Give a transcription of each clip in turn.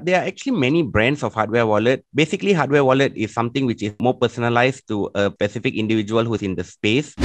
There are actually many brands of hardware wallet. Basically, hardware wallet is something which is more personalized to a specific individual who's in the space.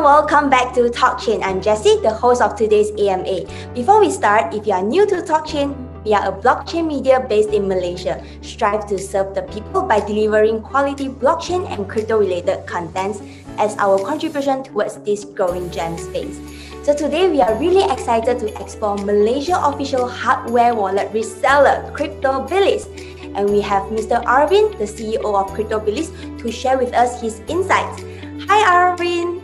Welcome back to TALKCHAIN. I'm Jessie, the host of today's AMA. Before we start, if you are new to TALKCHAIN, we are a blockchain media based in Malaysia, strive to serve the people by delivering quality blockchain and crypto-related contents as our contribution towards this growing gem space. So today we are really excited to explore Malaysia official hardware wallet reseller, Cryptobilis. And we have Mr. Arvin, the CEO of Cryptobilis, to share with us his insights. Hi Arvin!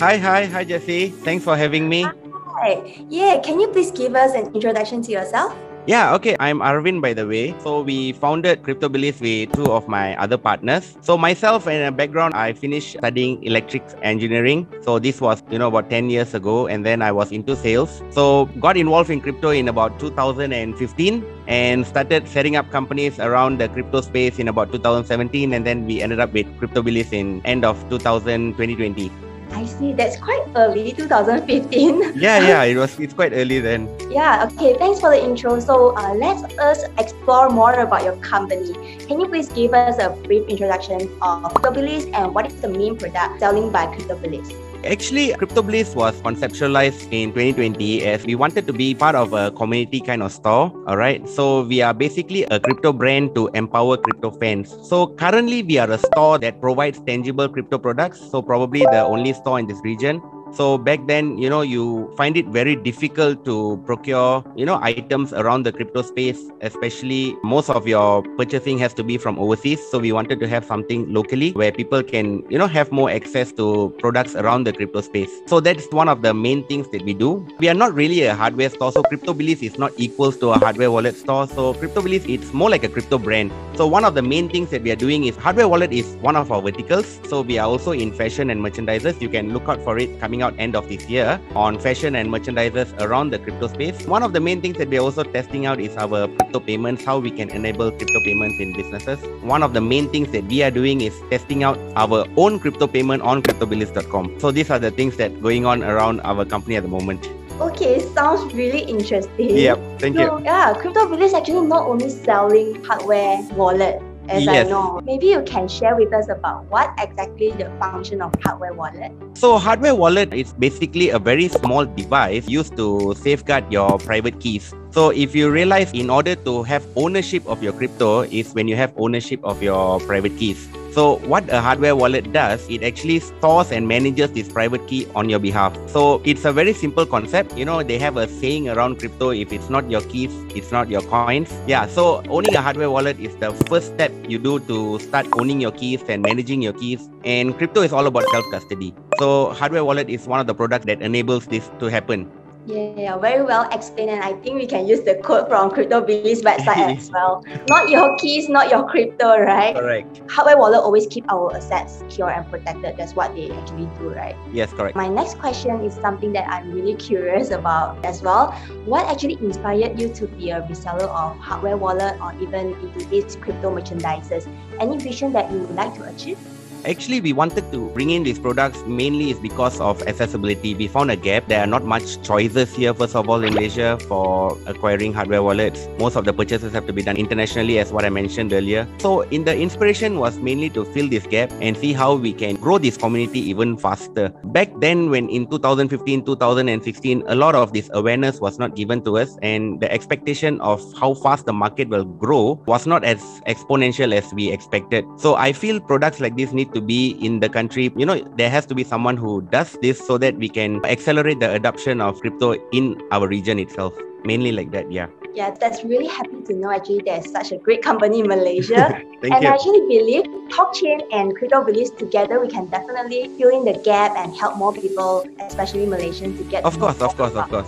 Hi Jessie. Thanks for having me. Hi. Yeah, can you please give us an introduction to yourself? Yeah, okay. I'm Arvin, by the way. So we founded Cryptobilis with two of my other partners. So myself and a background, I finished studying electrics engineering. So this was, about 10 years ago. And then I was into sales. So got involved in crypto in about 2015 and started setting up companies around the crypto space in about 2017. And then we ended up with Cryptobilis in end of 2020. I see. That's quite early, 2015. Yeah, it's quite early then. Yeah, okay. Thanks for the intro. So let us explore more about your company. Can you please give us a brief introduction of Cryptobilis and what is the main product selling by Cryptobilis? Actually, Cryptobilis was conceptualized in 2020 as we wanted to be part of a community kind of store. All right. So we are basically a crypto brand to empower crypto fans. So currently we are a store that provides tangible crypto products. So probably the only store in this region. So back then, you find it very difficult to procure, items around the crypto space, especially most of your purchasing has to be from overseas. So we wanted to have something locally where people can, have more access to products around the crypto space. So that's one of the main things that we do. We are not really a hardware store. So Cryptobilis is not equals to a hardware wallet store. So Cryptobilis, it's more like a crypto brand. So one of the main things that we are doing is hardware wallet is one of our verticals. So we are also in fashion and merchandisers. You can look out for it coming out end of this year on fashion and merchandisers around the crypto space. One of the main things that we're also testing out is our crypto payments, how we can enable crypto payments in businesses. One of the main things that we are doing is testing out our own crypto payment on cryptobilis.com. So these are the things that going on around our company at the moment. Okay, sounds really interesting. Yep, thank you. Yeah, Cryptobilis actually not only selling hardware wallet, as I know. Maybe you can share with us about what exactly the function of hardware wallet. So hardware wallet is basically a very small device used to safeguard your private keys. So if you realize in order to have ownership of your crypto is when you have ownership of your private keys. So what a hardware wallet does, it actually stores and manages this private key on your behalf. So it's a very simple concept. They have a saying around crypto, if it's not your keys, it's not your coins. Yeah, so owning a hardware wallet is the first step you do to start owning your keys and managing your keys. And crypto is all about self-custody. So hardware wallet is one of the products that enables this to happen. Yeah, very well explained, and I think we can use the code from Cryptobilis website as well. Not your keys, not your crypto, right? Correct. Hardware wallet always keep our assets secure and protected. That's what they actually do, right? Yes, correct. My next question is something that I'm really curious about as well. What actually inspired you to be a reseller of hardware wallet or even into these crypto merchandisers? Any vision that you would like to achieve? Actually, we wanted to bring in these products mainly is because of accessibility. We found a gap. There are not much choices here, first of all, in Malaysia for acquiring hardware wallets. Most of the purchases have to be done internationally, as what I mentioned earlier. So the inspiration was mainly to fill this gap and see how we can grow this community even faster. Back then, when in 2015, 2016, a lot of this awareness was not given to us, and the expectation of how fast the market will grow was not as exponential as we expected. So I feel products like this need to be in the country. There has to be someone who does this so that we can accelerate the adoption of crypto in our region itself. Mainly like that, yeah. Yeah, that's really happy to know actually there's such a great company in Malaysia. Thank you. I actually believe TALKCHAIN and Cryptobilis together, we can definitely fill in the gap and help more people, especially Malaysians, to get Of course.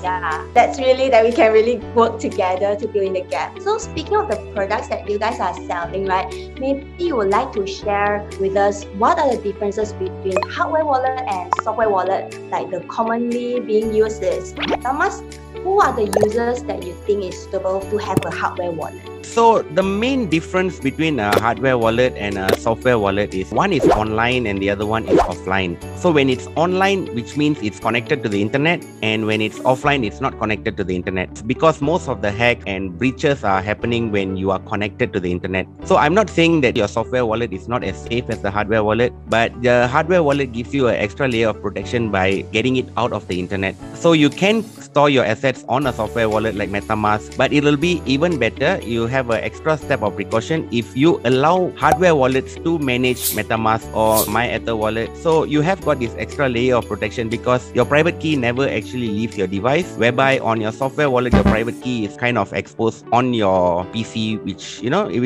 Yeah, that's really that we can really work together to fill in the gap. So speaking of the products that you guys are selling, right, maybe you would like to share with us what are the differences between hardware wallet and software wallet, like the commonly being used is MetaMask. Who are the users that you think is suitable to have a hardware wallet? So the main difference between a hardware wallet and a software wallet is one is online and the other one is offline. So when it's online, which means it's connected to the internet, and when it's offline, it's not connected to the internet, because most of the hack and breaches are happening when you are connected to the internet. So I'm not saying that your software wallet is not as safe as the hardware wallet, but the hardware wallet gives you an extra layer of protection by getting it out of the internet. So you can store your assets on a software wallet like MetaMask, but it'll be even better. You have an extra step of precaution if you allow hardware wallets to manage MetaMask or MyEther wallet. So you have got this extra layer of protection because your private key never actually leaves your device, whereby on your software wallet, your private key is kind of exposed on your PC, which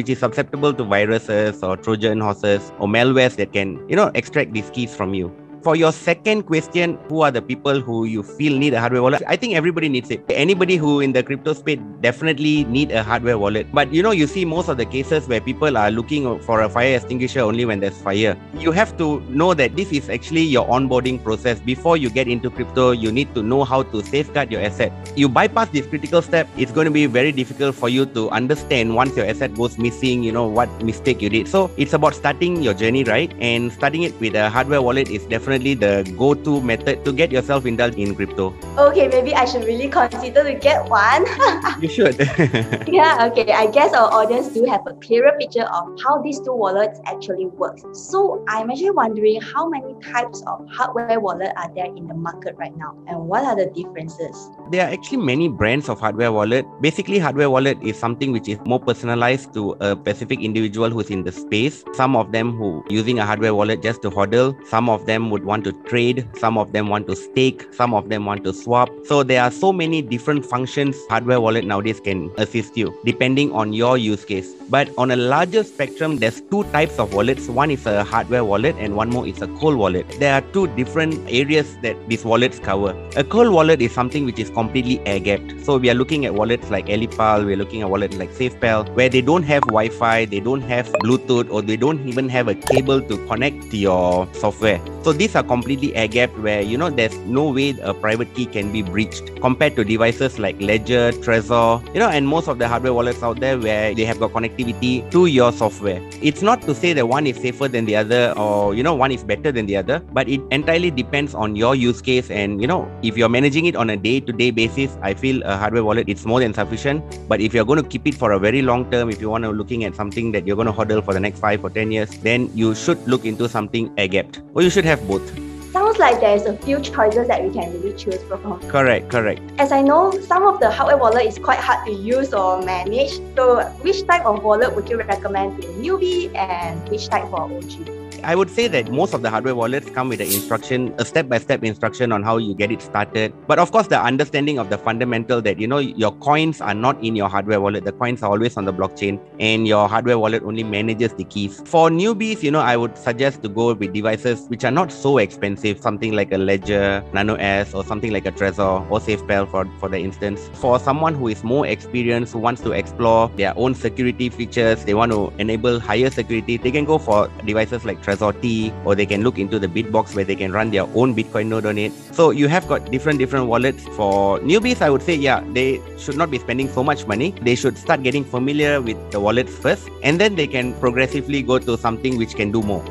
is susceptible to viruses or Trojan horses or malwares that can, extract these keys from you. For your second question, who are the people who you feel need a hardware wallet? I think everybody needs it. Anybody who in the crypto space definitely need a hardware wallet. But you see most of the cases where people are looking for a fire extinguisher only when there's fire. You have to know that this is actually your onboarding process. Before you get into crypto, you need to know how to safeguard your asset. You bypass this critical step, it's going to be very difficult for you to understand once your asset goes missing, what mistake you did. So it's about starting your journey right, and starting it with a hardware wallet is definitely the go-to method to get yourself indulged in crypto. Okay, maybe I should really consider to get one. You should. Yeah, okay. I guess our audience do have a clearer picture of how these two wallets actually work. So I'm actually wondering how many types of hardware wallet are there in the market right now, and what are the differences? There are actually many brands of hardware wallet. Basically, hardware wallet is something which is more personalized to a specific individual who's in the space. Some of them who using a hardware wallet just to hodl. Some of them would want to trade. Some of them want to stake. Some of them want to swap. So there are so many different functions hardware wallet nowadays can assist you depending on your use case. But on a larger spectrum, there's two types of wallets. One is a hardware wallet and one more is a cold wallet. There are two different areas that these wallets cover. A cold wallet is something which is completely air-gapped. So we are looking at wallets like Elipal, we're looking at wallets like SafePal, where they don't have Wi-Fi, they don't have Bluetooth, or they don't even have a cable to connect to your software. So these are completely air-gapped where, there's no way a private key can be breached compared to devices like Ledger, Trezor, and most of the hardware wallets out there where they have got connectivity to your software. It's not to say that one is safer than the other or, one is better than the other, but it entirely depends on your use case. And, if you're managing it on a day-to-day basis, I feel a hardware wallet, it's more than sufficient. But if you're going to keep it for a very long term, if you want to looking at something that you're going to hodl for the next 5 or 10 years, then you should look into something air-gapped, or you should have both. Sounds like there's a few choices that we can really choose from. Correct. As I know, some of the hardware wallet is quite hard to use or manage. So which type of wallet would you recommend to a newbie, and which type for OG? I would say that most of the hardware wallets come with a step-by-step instruction on how you get it started. But of course, the understanding of the fundamental that, your coins are not in your hardware wallet. The coins are always on the blockchain and your hardware wallet only manages the keys. For newbies, I would suggest to go with devices which are not so expensive, something like a Ledger, Nano S, or something like a Trezor or SafePal for the instance. For someone who is more experienced, who wants to explore their own security features, they want to enable higher security, they can go for devices like Trezor T, or they can look into the Bitbox where they can run their own Bitcoin node on it. So you have got different wallets. For newbies, I would say, they should not be spending so much money. They should start getting familiar with the wallets first, and then they can progressively go to something which can do more.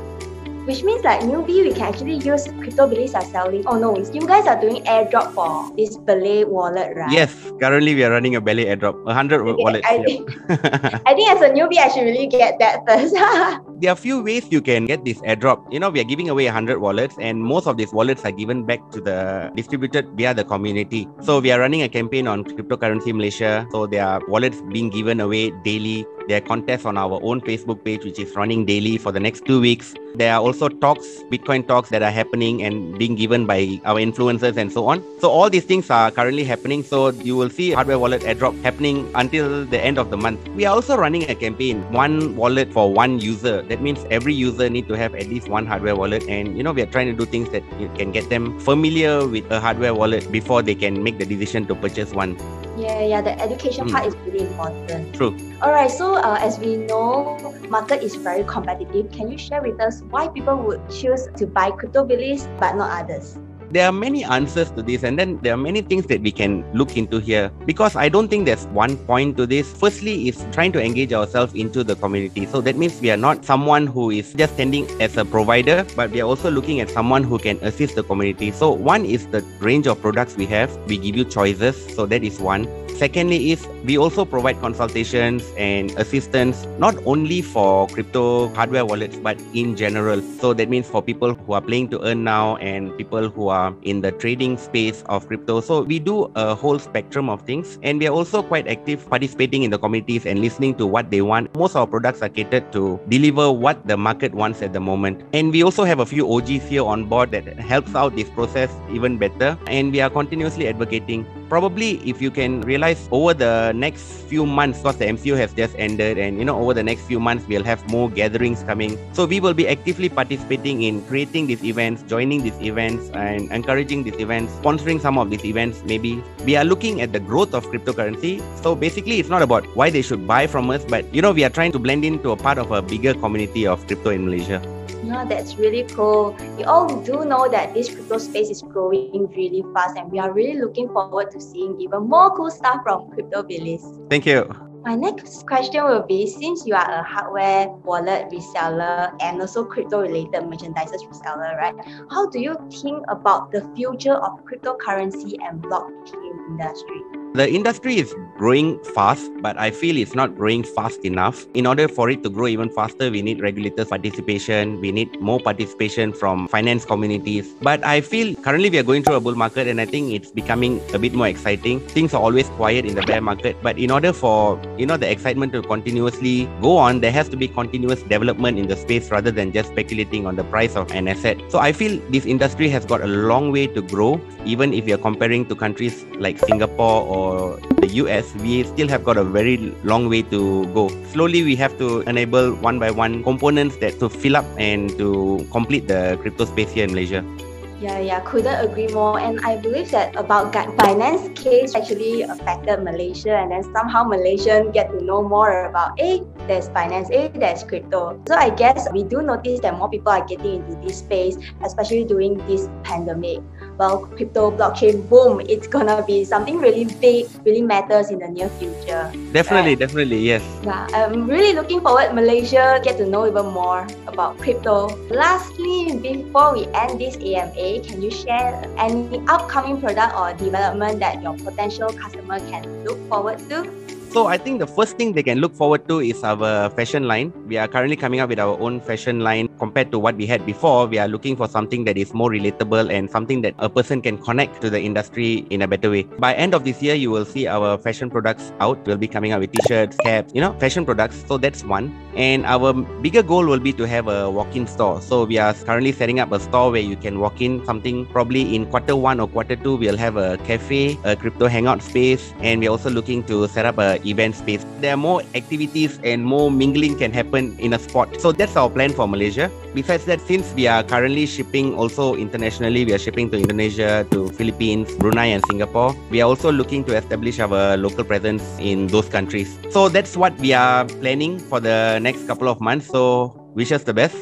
Which means like newbie, we can actually use Cryptobilis are selling. Oh no, you guys are doing airdrop for this Ballet wallet, right? Yes, currently we are running a Ballet airdrop, 100 wallets. I think as a newbie, I should really get that first. There are a few ways you can get this airdrop. We are giving away 100 wallets, and most of these wallets are given back to the distributed via the community. So we are running a campaign on Cryptocurrency Malaysia. So there are wallets being given away daily. There are contests on our own Facebook page, which is running daily for the next 2 weeks. There are also talks, Bitcoin talks that are happening and being given by our influencers and so on. So all these things are currently happening. So you will see hardware wallet airdrop happening until the end of the month. We are also running a campaign, one wallet for one user. That means every user need to have at least one hardware wallet. And we are trying to do things that you can get them familiar with a hardware wallet before they can make the decision to purchase one. Yeah, the education part is really important. True. Alright, so as we know, market is very competitive. Can you share with us why people would choose to buy Cryptobilis but not others? There are many answers to this, and then there are many things that we can look into here, because I don't think there's one point to this. Firstly is trying to engage ourselves into the community. So that means we are not someone who is just standing as a provider, but we are also looking at someone who can assist the community. So one is the range of products we have. We give you choices. So that is one. Secondly is we also provide consultations and assistance, not only for crypto hardware wallets, but in general. So that means for people who are playing to earn now and people who are in the trading space of crypto. So we do a whole spectrum of things, and we are also quite active participating in the communities and listening to what they want. Most of our products are catered to deliver what the market wants at the moment. And we also have a few OGs here on board that helps out this process even better. And we are continuously advocating. Probably if you can realize over the next few months, because the MCO has just ended, and over the next few months we'll have more gatherings coming. So we will be actively participating in creating these events, joining these events and encouraging these events, sponsoring some of these events maybe. We are looking at the growth of cryptocurrency. So basically it's not about why they should buy from us, but we are trying to blend into a part of a bigger community of crypto in Malaysia. No, that's really cool. We all do know that this crypto space is growing really fast, and we are really looking forward to seeing even more cool stuff from Cryptobilis. Thank you. My next question will be, since you are a hardware wallet reseller and also crypto-related merchandise reseller, right? How do you think about the future of cryptocurrency and blockchain industry? The industry is growing fast, but I feel it's not growing fast enough. In order for it to grow even faster, we need regulators' participation. We need more participation from finance communities. But I feel currently we are going through a bull market, and I think it's becoming a bit more exciting. Things are always quiet in the bear market, but in order for the excitement to continuously go on, there has to be continuous development in the space rather than just speculating on the price of an asset. So I feel this industry has got a long way to grow. Even if you're comparing to countries like Singapore or the US, we still have got a very long way to go. Slowly, we have to enable one by one components that to fill up and to complete the crypto space here in Malaysia. Yeah, couldn't agree more. And I believe that about Binance case actually affected Malaysia, and then somehow Malaysians get to know more about, there's Binance, there's crypto. So I guess we do notice that more people are getting into this space, especially during this pandemic. Well, crypto blockchain boom, it's gonna be something really big, really matters in the near future. Definitely, yes. Yeah, I'm really looking forward Malaysia get to know even more about crypto. Lastly, before we end this AMA, can you share any upcoming product or development that your potential customer can look forward to? So I think the first thing they can look forward to is our fashion line. We are currently coming up with our own fashion line. Compared to what we had before, we are looking for something that is more relatable and something that a person can connect to the industry in a better way. By end of this year, you will see our fashion products out. We'll be coming out with t-shirts, caps, fashion products. So that's one. And our bigger goal will be to have a walk-in store. So we are currently setting up a store where you can walk in something. Probably in Q1 or Q2, we'll have a cafe, a crypto hangout space, and we're also looking to set up a event space. There are more activities and more mingling can happen in a spot. So that's our plan for Malaysia. Besides that, since we are currently shipping also internationally, we are shipping to Indonesia, to Philippines, Brunei and Singapore. We are also looking to establish our local presence in those countries. So that's what we are planning for the next couple of months. So wish us the best.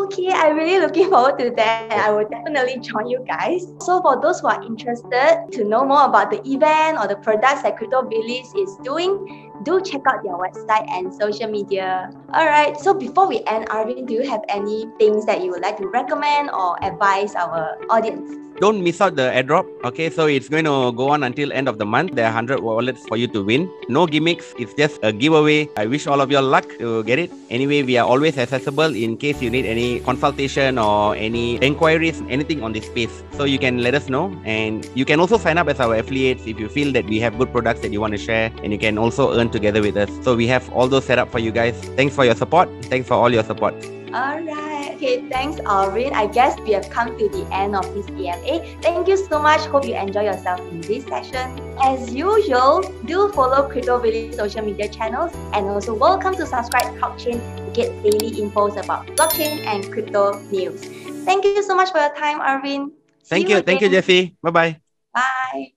Okay, I'm really looking forward to that. I will definitely join you guys. So for those who are interested to know more about the event or the products that Cryptobilis is doing, do check out their website and social media. Alright, so before we end, Arvin, do you have any things that you would like to recommend or advise our audience? Don't miss out the airdrop. Okay, so it's going to go on until end of the month. There are 100 wallets for you to win. No gimmicks. It's just a giveaway. I wish all of you luck to get it. Anyway, we are always accessible in case you need any consultation or any inquiries, anything on this space. So you can let us know. And you can also sign up as our affiliates if you feel that we have good products that you want to share. And you can also earn together with us. So we have all those set up for you guys. Thanks for your support. Thanks for all your support. Alright, okay, thanks Arvin. I guess we have come to the end of this EMA. Thank you so much. Hope you enjoy yourself in this session. As usual, do follow Cryptobilis social media channels, and also welcome to subscribe TALKCHAIN to get daily infos about blockchain and crypto news. Thank you so much for your time, Arvin. Thank you, Jessie. Bye-bye. Bye.